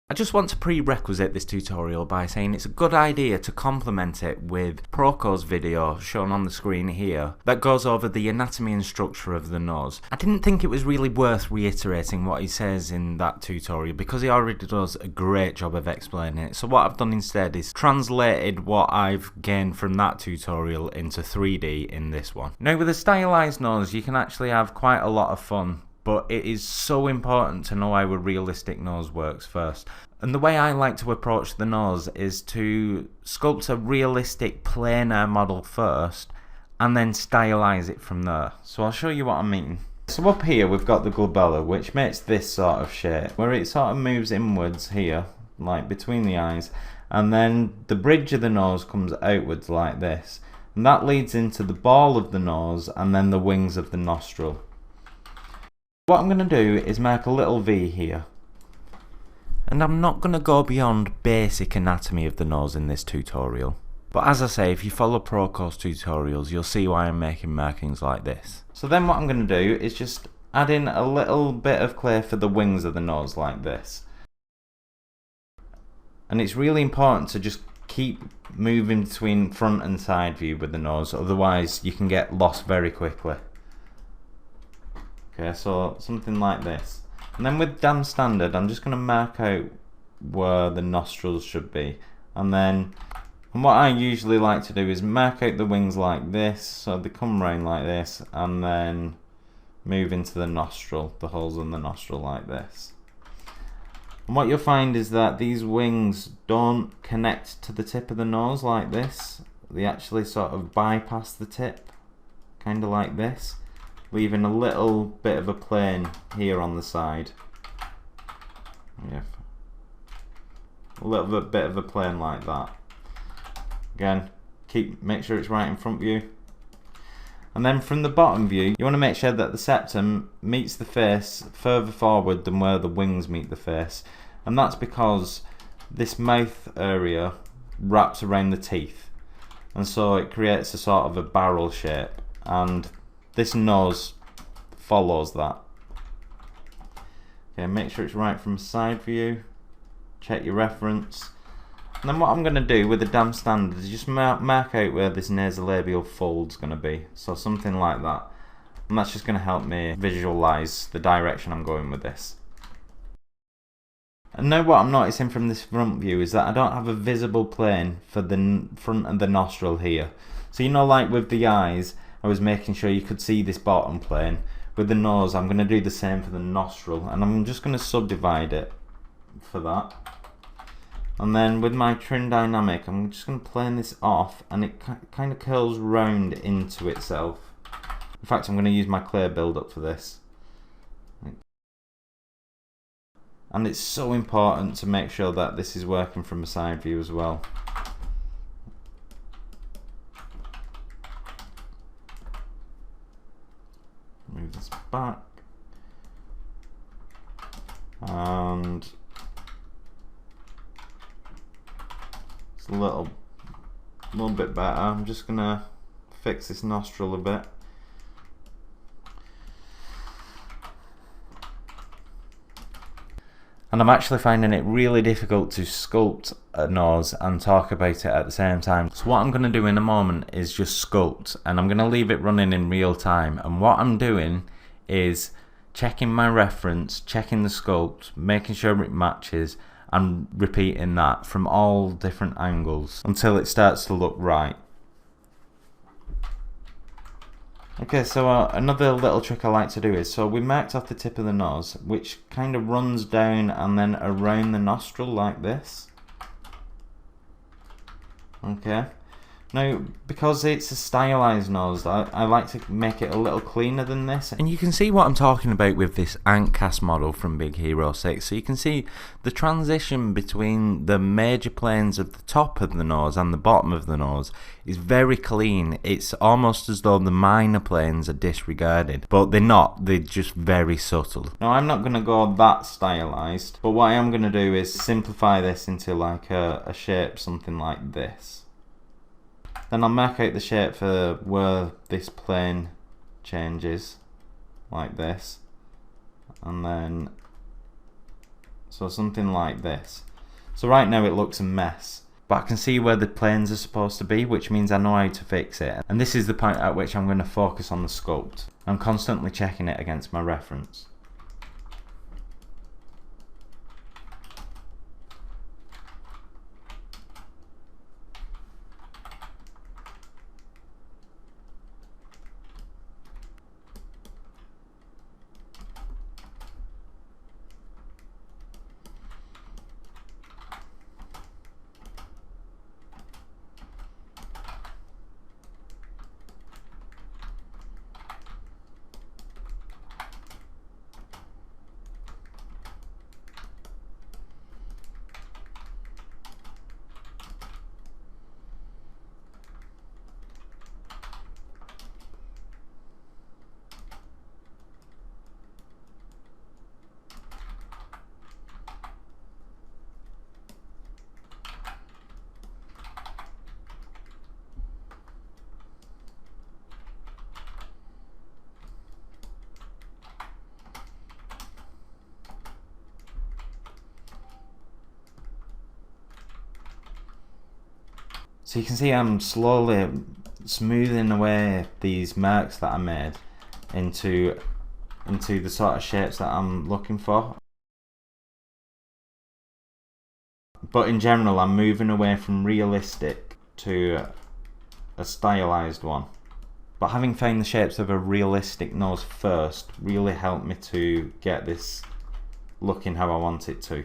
I just want to prerequisite this tutorial by saying it's a good idea to complement it with Proko's video shown on the screen here that goes over the anatomy and structure of the nose. I didn't think it was really worth reiterating what he says in that tutorial because he already does a great job of explaining it. So what I've done instead is translated what I've gained from that tutorial into 3D in this one. Now with a stylized nose you can actually have quite a lot of fun, but it is so important to know how a realistic nose works first. And the way I like to approach the nose is to sculpt a realistic plein air model first and then stylize it from there. So I'll show you what I mean. So up here we've got the glabella, which makes this sort of shape where it sort of moves inwards here, like between the eyes, and then the bridge of the nose comes outwards like this, and that leads into the ball of the nose and then the wings of the nostril. What I'm going to do is make a little V here, and I'm not going to go beyond basic anatomy of the nose in this tutorial, but as I say, if you follow Proko's tutorials you'll see why I'm making markings like this. So then what I'm going to do is just add in a little bit of clay for the wings of the nose like this, and it's really important to just keep moving between front and side view with the nose, otherwise you can get lost very quickly. Okay, so something like this. And then with Dam Standard, I'm just going to mark out where the nostrils should be. And what I usually like to do is mark out the wings like this, so they come round like this, and then move into the nostril, the holes in the nostril like this. And what you'll find is that these wings don't connect to the tip of the nose like this. They actually sort of bypass the tip, kind of like this, leaving a little bit of a plane here on the side. Yeah, a little bit of a plane like that. Again, make sure it's right in front view. And then from the bottom view, you want to make sure that the septum meets the face further forward than where the wings meet the face. And that's because this mouth area wraps around the teeth, and so it creates a sort of a barrel shape, and this nose follows that. Okay, make sure it's right from side view, check your reference, and then what I'm going to do with the Dam Standard is just mark out where this nasolabial fold's going to be, so something like that, and that's just going to help me visualize the direction I'm going with this. And now what I'm noticing from this front view is that I don't have a visible plane for the front of the nostril here. So you know, like with the eyes, I was making sure you could see this bottom plane. With the nose, I'm going to do the same for the nostril, and I'm just going to subdivide it for that. And then with my trim dynamic, I'm just going to plane this off, and it kind of curls round into itself. In fact, I'm going to use my clay build-up for this. And it's so important to make sure that this is working from a side view as well. Move this back, and it's a little bit better. I'm just gonna fix this nostril a bit. And I'm actually finding it really difficult to sculpt a nose and talk about it at the same time. So what I'm going to do in a moment is just sculpt, and I'm going to leave it running in real time. And what I'm doing is checking my reference, checking the sculpt, making sure it matches, and repeating that from all different angles until it starts to look right. Okay, so another little trick I like to do is, so we marked off the tip of the nose, which kind of runs down and then around the nostril like this. Okay, now because it's a stylized nose, I like to make it a little cleaner than this. And you can see what I'm talking about with this ant cast model from Big Hero 6. So you can see the transition between the major planes of the top of the nose and the bottom of the nose is very clean. It's almost as though the minor planes are disregarded, but they're not, they're just very subtle. Now I'm not going to go that stylized, but what I am going to do is simplify this into like a shape something like this. Then I'll mark out the shape for where this plane changes, like this, and then So something like this. So right now it looks a mess, but I can see where the planes are supposed to be, which means I know how to fix it. And this is the point at which I'm going to focus on the sculpt. I'm constantly checking it against my reference. So you can see I'm slowly smoothing away these marks that I made into the sort of shapes that I'm looking for. But in general, I'm moving away from realistic to a stylized one. But having found the shapes of a realistic nose first really helped me to get this looking how I want it to.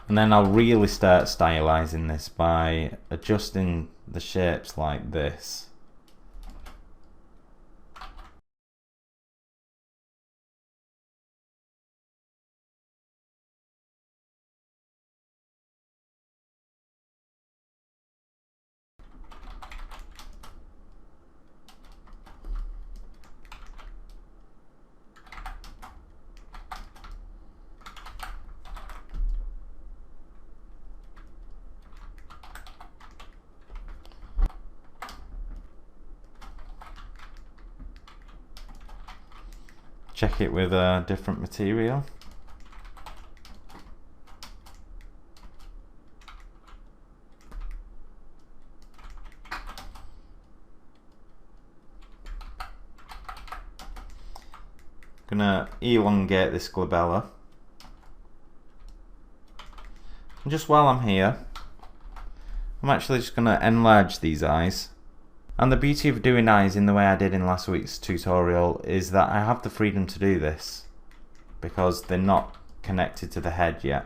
And then I'll really start stylizing this by adjusting the shapes like this. Check it with a different material. Gonna elongate this glabella. And just while I'm here, I'm actually just gonna enlarge these eyes. And the beauty of doing eyes in the way I did in last week's tutorial is that I have the freedom to do this because they're not connected to the head yet.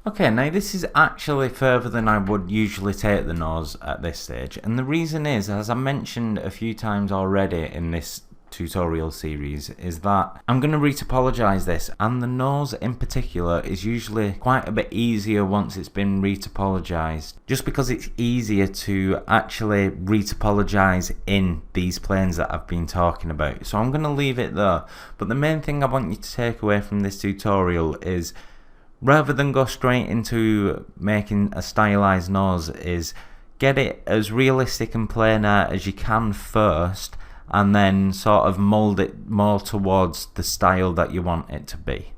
Okay, now this is actually further than I would usually take the nose at this stage, and the reason is, as I mentioned a few times already in this tutorial series, is that I'm going to retopologize this, and the nose in particular is usually quite a bit easier once it's been retopologized, just because it's easier to actually retopologize in these planes that I've been talking about. So I'm going to leave it there, but the main thing I want you to take away from this tutorial is, rather than go straight into making a stylized nose, is get it as realistic and planar as you can first, and then sort of mold it more towards the style that you want it to be.